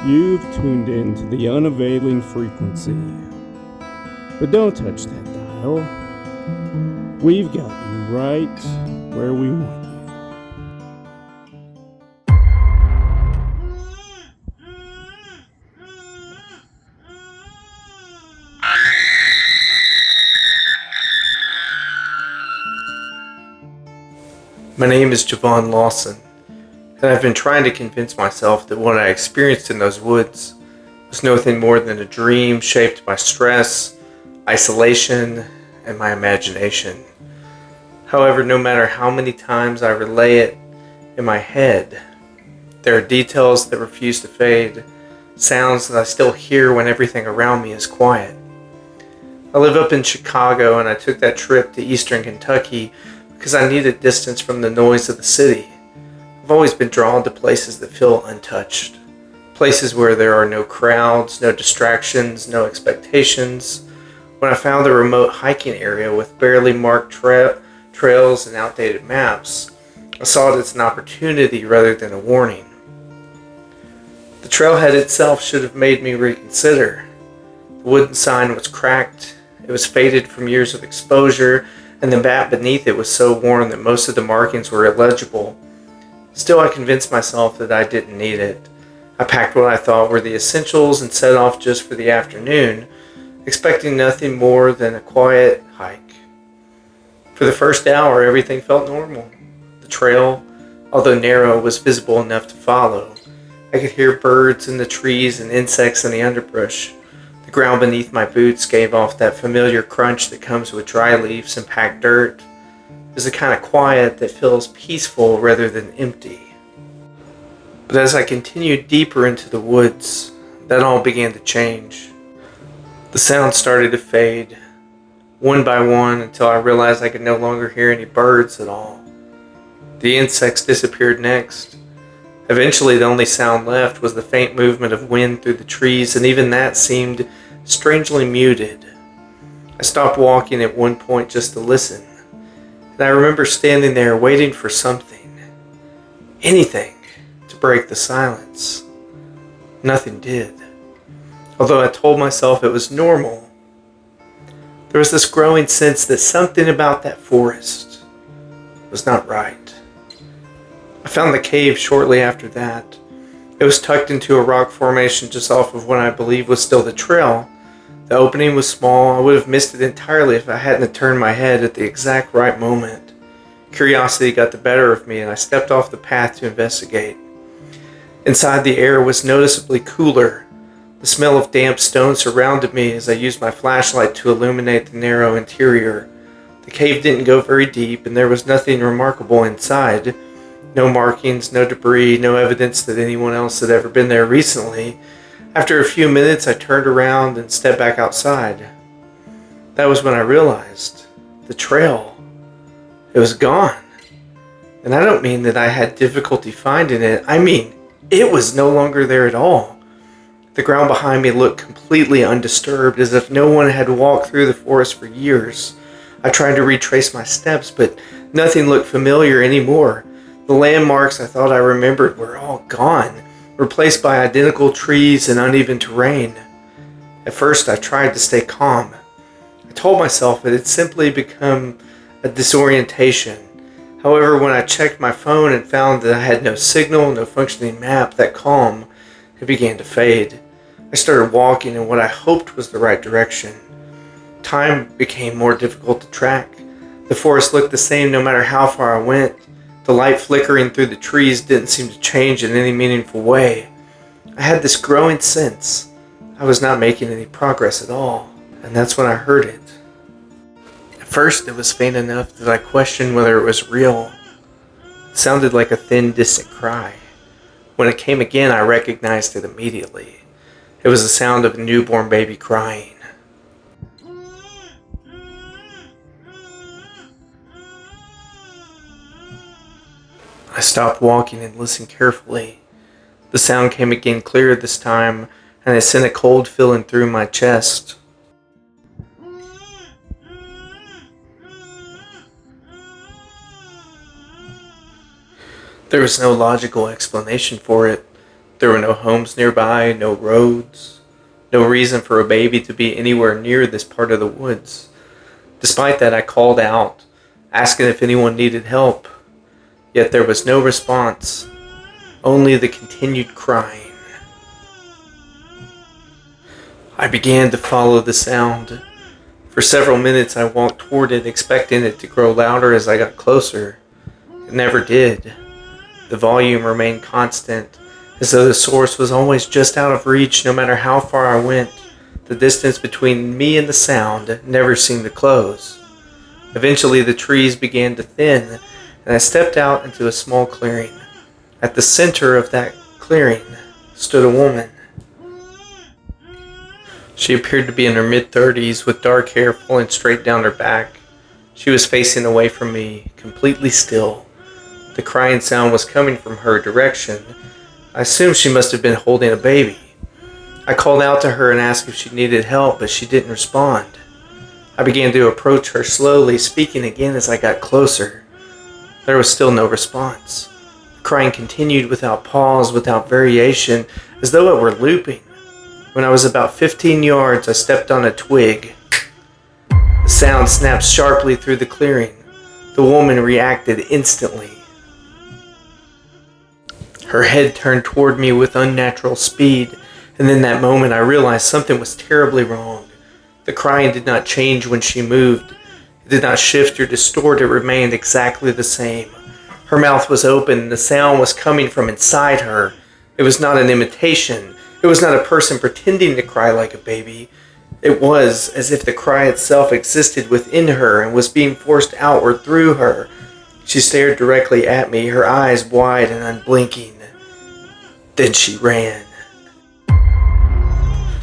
You've tuned in to the unavailing frequency. But don't touch that dial. We've got you right where we want you. My name is Javon Lawson, and I've been trying to convince myself that what I experienced in those woods was nothing more than a dream shaped by stress, isolation, and my imagination. However, no matter how many times I relay it in my head, there are details that refuse to fade, sounds that I still hear when everything around me is quiet. I live up in Chicago, and I took that trip to eastern Kentucky because I needed distance from the noise of the city. I've always been drawn to places that feel untouched. Places where there are no crowds, no distractions, no expectations. When I found a remote hiking area with barely marked trails and outdated maps, I saw it as an opportunity rather than a warning. The trailhead itself should have made me reconsider. The wooden sign was cracked, it was faded from years of exposure, and the mat beneath it was so worn that most of the markings were illegible. Still, I convinced myself that I didn't need it. I packed what I thought were the essentials and set off just for the afternoon, expecting nothing more than a quiet hike. For the first hour, everything felt normal. The trail, although narrow, was visible enough to follow. I could hear birds in the trees and insects in the underbrush. The ground beneath my boots gave off that familiar crunch that comes with dry leaves and packed dirt. It was the kind of quiet that feels peaceful rather than empty. But as I continued deeper into the woods, that all began to change. The sound started to fade, one by one, until I realized I could no longer hear any birds at all. The insects disappeared next. Eventually, the only sound left was the faint movement of wind through the trees, and even that seemed strangely muted. I stopped walking at one point just to listen, and I remember standing there waiting for something, anything, to break the silence. Nothing did. Although I told myself it was normal, there was this growing sense that something about that forest was not right. I found the cave shortly after that. It was tucked into a rock formation just off of what I believe was still the trail. The opening was small. I would have missed it entirely if I hadn't turned my head at the exact right moment. Curiosity got the better of me, and I stepped off the path to investigate. Inside, the air was noticeably cooler. The smell of damp stone surrounded me as I used my flashlight to illuminate the narrow interior. The cave didn't go very deep, and there was nothing remarkable inside. No markings, no debris, no evidence that anyone else had ever been there recently. After a few minutes, I turned around and stepped back outside. That was when I realized the trail, it was gone. And I don't mean that I had difficulty finding it. I mean, it was no longer there at all. The ground behind me looked completely undisturbed, as if no one had walked through the forest for years. I tried to retrace my steps, but nothing looked familiar anymore. The landmarks I thought I remembered were all gone, replaced by identical trees and uneven terrain. At first, I tried to stay calm. I told myself it had simply become a disorientation. However, when I checked my phone and found that I had no signal, no functioning map, that calm, it began to fade. I started walking in what I hoped was the right direction. Time became more difficult to track. The forest looked the same no matter how far I went. The light flickering through the trees didn't seem to change in any meaningful way. I had this growing sense I was not making any progress at all, and that's when I heard it. At first, it was faint enough that I questioned whether it was real. It sounded like a thin, distant cry. When it came again, I recognized it immediately. It was the sound of a newborn baby crying. I stopped walking and listened carefully. The sound came again clearer this time, and it sent a cold feeling through my chest. There was no logical explanation for it. There were no homes nearby, no roads, no reason for a baby to be anywhere near this part of the woods. Despite that, I called out, asking if anyone needed help. Yet there was no response, only the continued crying. I began to follow the sound. For several minutes I walked toward it, expecting it to grow louder as I got closer. It never did. The volume remained constant, as though the source was always just out of reach no matter how far I went. The distance between me and the sound never seemed to close. Eventually the trees began to thin, and I stepped out into a small clearing. At the center of that clearing stood a woman. She appeared to be in her mid-30s with dark hair falling straight down her back. She was facing away from me, completely still. The crying sound was coming from her direction. I assumed she must have been holding a baby. I called out to her and asked if she needed help, but she didn't respond. I began to approach her slowly, speaking again as I got closer. There was still no response. The crying continued without pause, without variation, as though it were looping. When I was about 15 yards, I stepped on a twig. The sound snapped sharply through the clearing. The woman reacted instantly. Her head turned toward me with unnatural speed, and in that moment I realized something was terribly wrong. The crying did not change when she moved. It did not shift or distort, it remained exactly the same. Her mouth was open, and the sound was coming from inside her. It was not an imitation. It was not a person pretending to cry like a baby. It was as if the cry itself existed within her and was being forced outward through her. She stared directly at me, her eyes wide and unblinking. Then she ran.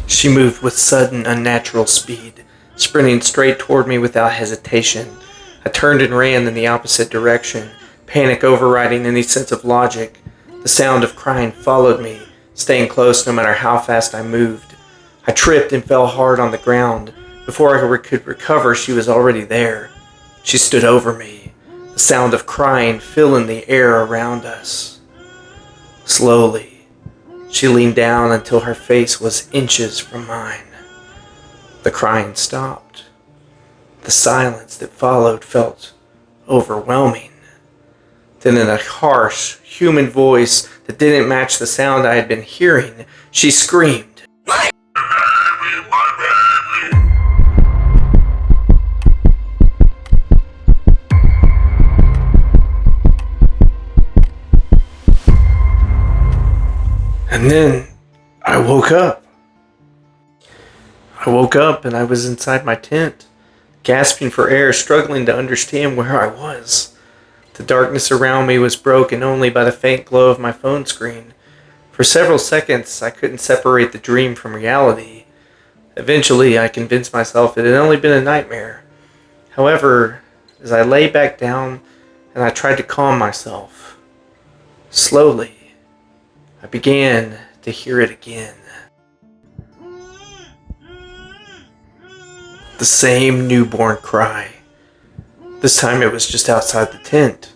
She moved with sudden, unnatural speed, sprinting straight toward me without hesitation. I turned and ran in the opposite direction, panic overriding any sense of logic. The sound of crying followed me, staying close no matter how fast I moved. I tripped and fell hard on the ground. Before I could recover, she was already there. She stood over me, the sound of crying filling the air around us. Slowly, she leaned down until her face was inches from mine. The crying stopped. The silence that followed felt overwhelming. Then in a harsh, human voice that didn't match the sound I had been hearing, she screamed, "My baby, my baby!" And then I woke up. And I was inside my tent, gasping for air, struggling to understand where I was. The darkness around me was broken only by the faint glow of my phone screen. For several seconds, I couldn't separate the dream from reality. Eventually, I convinced myself it had only been a nightmare. However, as I lay back down and I tried to calm myself, slowly, I began to hear it again. The same newborn cry. This time it was just outside the tent.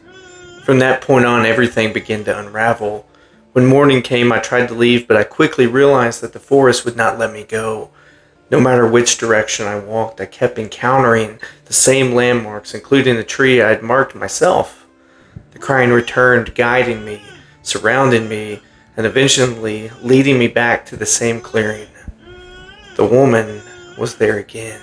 From that point on, everything began to unravel. When morning came, I tried to leave, but I quickly realized that the forest would not let me go. No matter which direction I walked, I kept encountering the same landmarks, including the tree I had marked myself. The crying returned, guiding me, surrounding me, and eventually leading me back to the same clearing. The woman was there again.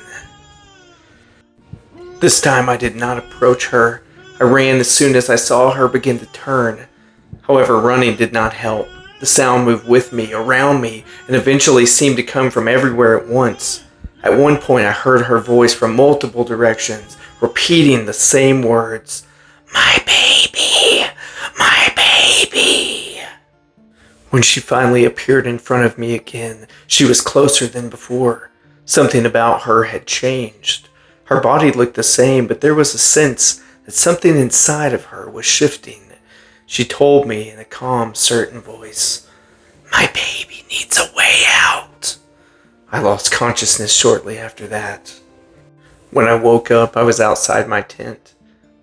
This time I did not approach her. I ran as soon as I saw her begin to turn. However, running did not help. The sound moved with me, around me, and eventually seemed to come from everywhere at once. At one point I heard her voice from multiple directions, repeating the same words. "My baby! My baby!" When she finally appeared in front of me again, she was closer than before. Something about her had changed. Her body looked the same, but there was a sense that something inside of her was shifting. She told me in a calm, certain voice, "My baby needs a way out." I lost consciousness shortly after that. When I woke up, I was outside my tent,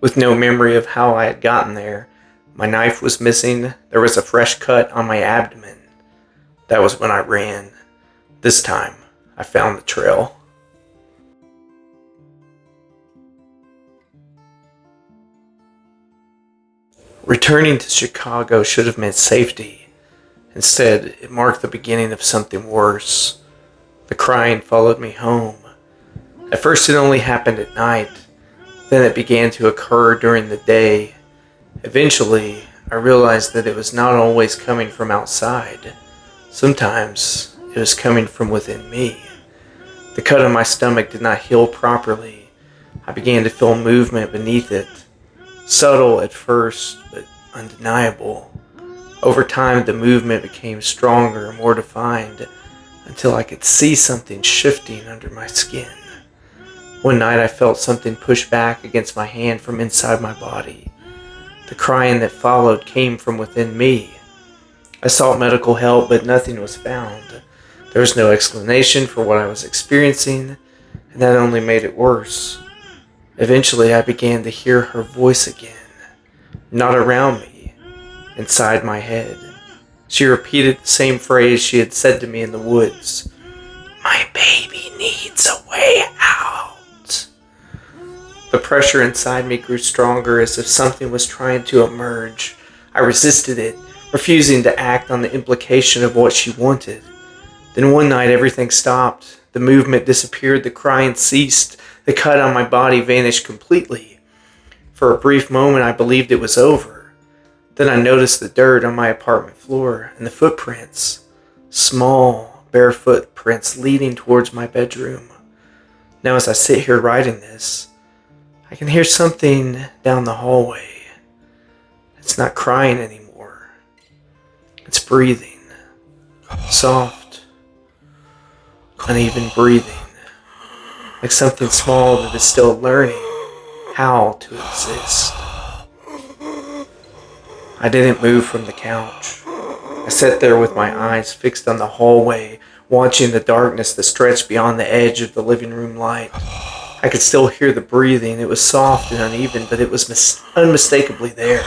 with no memory of how I had gotten there. My knife was missing. There was a fresh cut on my abdomen. That was when I ran. This time, I found the trail. Returning to Chicago should have meant safety. Instead, it marked the beginning of something worse. The crying followed me home. At first, it only happened at night. Then it began to occur during the day. Eventually, I realized that it was not always coming from outside. Sometimes, it was coming from within me. The cut on my stomach did not heal properly. I began to feel movement beneath it. Subtle at first, but undeniable. Over time, the movement became stronger, more defined, until I could see something shifting under my skin. One night, I felt something push back against my hand from inside my body. The crying that followed came from within me. I sought medical help, but nothing was found. There was no explanation for what I was experiencing, and that only made it worse. Eventually, I began to hear her voice again. Not around me, inside my head. She repeated the same phrase she had said to me in the woods. "My baby needs a way out." The pressure inside me grew stronger, as if something was trying to emerge. I resisted it, refusing to act on the implication of what she wanted. Then one night everything stopped. The movement disappeared, the crying ceased, the cut on my body vanished completely. For a brief moment I believed it was over. Then I noticed the dirt on my apartment floor and the footprints. Small, bare footprints leading towards my bedroom. Now as I sit here writing this, I can hear something down the hallway. It's not crying anymore. It's breathing. Soft, uneven breathing. Like something small that is still learning how to exist. I didn't move from the couch. I sat there with my eyes fixed on the hallway, watching the darkness that stretched beyond the edge of the living room light. I could still hear the breathing. It was soft and uneven, but it was unmistakably there.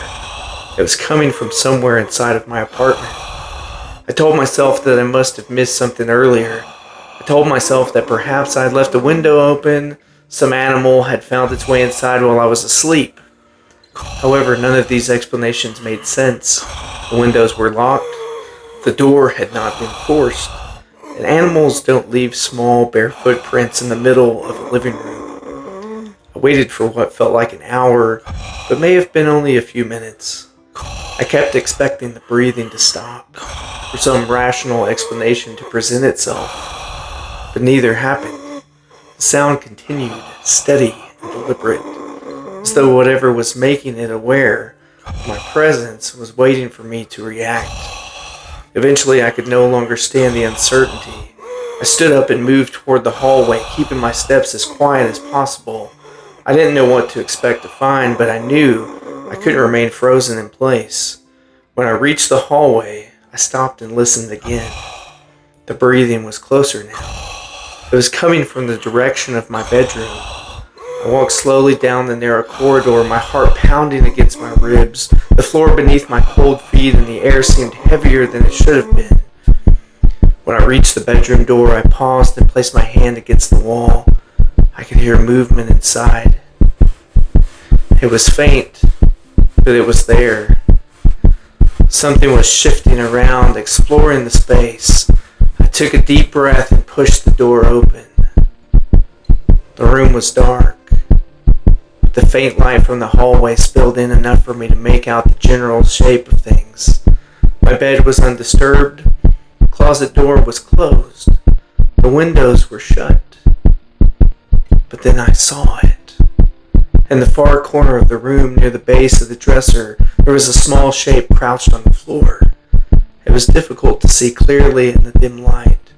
It was coming from somewhere inside of my apartment. I told myself that I must have missed something earlier. I told myself that perhaps I had left a window open, some animal had found its way inside while I was asleep. However, none of these explanations made sense. The windows were locked, the door had not been forced, and animals don't leave small, bare footprints in the middle of a living room. I waited for what felt like an hour, but may have been only a few minutes. I kept expecting the breathing to stop, for some rational explanation to present itself, but neither happened. The sound continued, steady and deliberate, as though whatever was making it aware of my presence was waiting for me to react. Eventually, I could no longer stand the uncertainty. I stood up and moved toward the hallway, keeping my steps as quiet as possible. I didn't know what to expect to find, but I knew I couldn't remain frozen in place. When I reached the hallway, I stopped and listened again. The breathing was closer now. It was coming from the direction of my bedroom. I walked slowly down the narrow corridor, my heart pounding against my ribs, the floor beneath my cold feet, and the air seemed heavier than it should have been. When I reached the bedroom door, I paused and placed my hand against the wall. I could hear movement inside. It was faint, but it was there. Something was shifting around, exploring the space. I took a deep breath and pushed the door open. The room was dark. The faint light from the hallway spilled in enough for me to make out the general shape of things. My bed was undisturbed. The closet door was closed. The windows were shut. But then I saw it. In the far corner of the room, near the base of the dresser, there was a small shape crouched on the floor. It was difficult to see clearly in the dim light,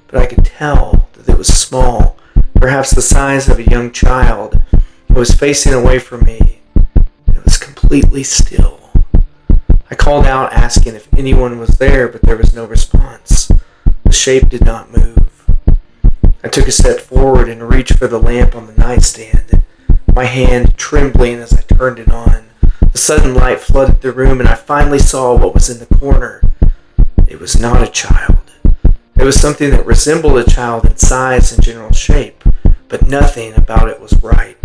but I could tell that it was small, perhaps the size of a young child. It was facing away from me. It was completely still. I called out, asking if anyone was there, but there was no response. The shape did not move. I took a step forward and reached for the lamp on the nightstand, my hand trembling as I turned it on. The sudden light flooded the room, and I finally saw what was in the corner. It was not a child. It was something that resembled a child in size and general shape, but nothing about it was right.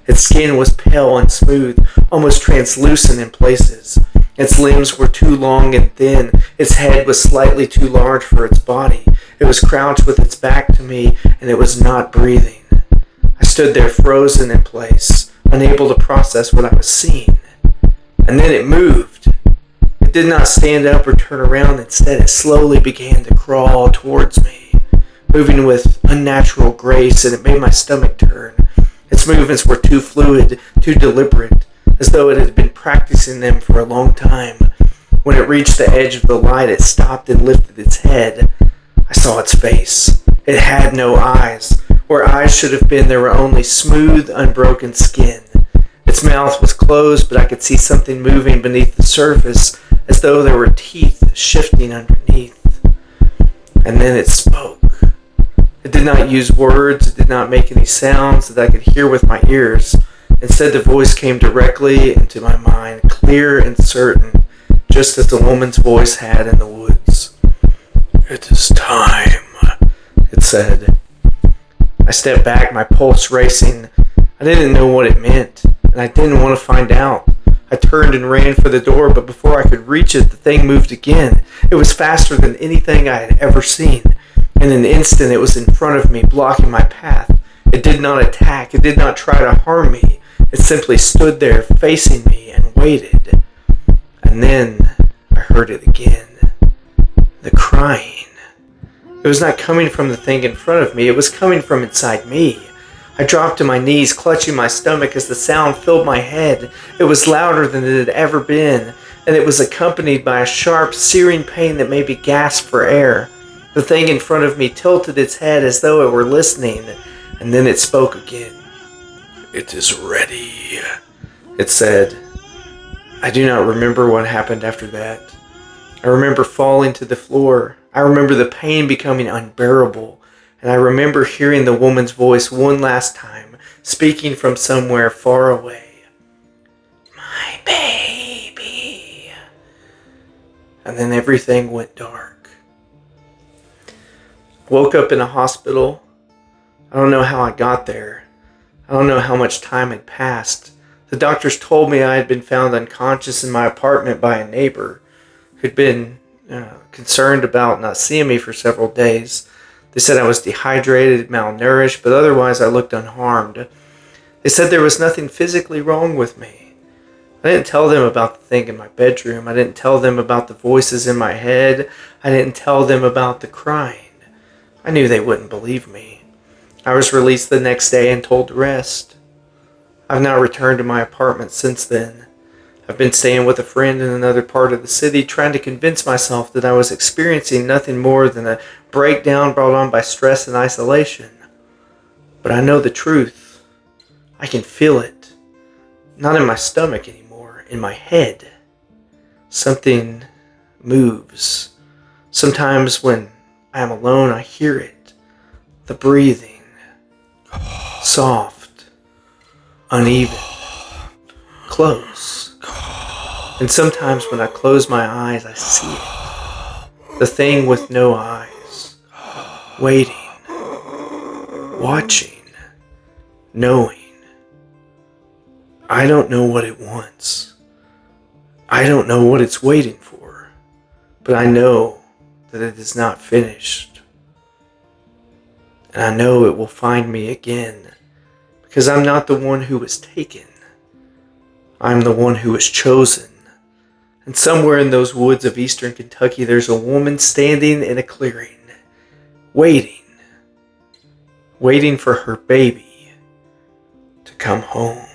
Its skin was pale and smooth, almost translucent in places. Its limbs were too long and thin. Its head was slightly too large for its body. It was crouched with its back to me, and it was not breathing. I stood there frozen in place, unable to process what I was seeing. And then it moved. It did not stand up or turn around. Instead, it slowly began to crawl towards me, moving with unnatural grace, and it made my stomach turn. Its movements were too fluid, too deliberate, as though it had been practicing them for a long time. When it reached the edge of the light, it stopped and lifted its head. I saw its face. It had no eyes. Where eyes should have been, there were only smooth, unbroken skin. Its mouth was closed, but I could see something moving beneath the surface, as though there were teeth shifting underneath. And then it spoke. It did not use words. It did not make any sounds that I could hear with my ears. Instead, the voice came directly into my mind, clear and certain, just as the woman's voice had in the woods. "It is time," it said. I stepped back, my pulse racing. I didn't know what it meant, and I didn't want to find out. I turned and ran for the door, but before I could reach it, the thing moved again. It was faster than anything I had ever seen. In an instant, it was in front of me, blocking my path. It did not attack. It did not try to harm me. It simply stood there, facing me, and waited. And then I heard it again. The crying. It was not coming from the thing in front of me. It was coming from inside me. I dropped to my knees, clutching my stomach as the sound filled my head. It was louder than it had ever been, and it was accompanied by a sharp, searing pain that made me gasp for air. The thing in front of me tilted its head as though it were listening, and then it spoke again. "It is ready," it said. I do not remember what happened after that. I remember falling to the floor. I remember the pain becoming unbearable, and I remember hearing the woman's voice one last time, speaking from somewhere far away. "My baby." And then everything went dark. Woke up in a hospital. I don't know how I got there. I don't know how much time had passed. The doctors told me I had been found unconscious in my apartment by a neighbor who'd been concerned about not seeing me for several days. They said I was dehydrated, malnourished, but otherwise I looked unharmed. They said there was nothing physically wrong with me. I didn't tell them about the thing in my bedroom. I didn't tell them about the voices in my head. I didn't tell them about the crying. I knew they wouldn't believe me. I was released the next day and told to rest. I've now returned to my apartment since then. I've been staying with a friend in another part of the city, trying to convince myself that I was experiencing nothing more than a breakdown brought on by stress and isolation. But I know the truth. I can feel it. Not in my stomach anymore, in my head. Something moves. Sometimes when I am alone, I hear it. The breathing. Soft. Uneven. Close. And sometimes when I close my eyes, I see it. The thing with no eyes. Waiting. Watching. Knowing. I don't know what it wants. I don't know what it's waiting for. But I know that it is not finished. And I know it will find me again. Because I'm not the one who was taken. I'm the one who was chosen. And somewhere in those woods of eastern Kentucky, there's a woman standing in a clearing, waiting for her baby to come home.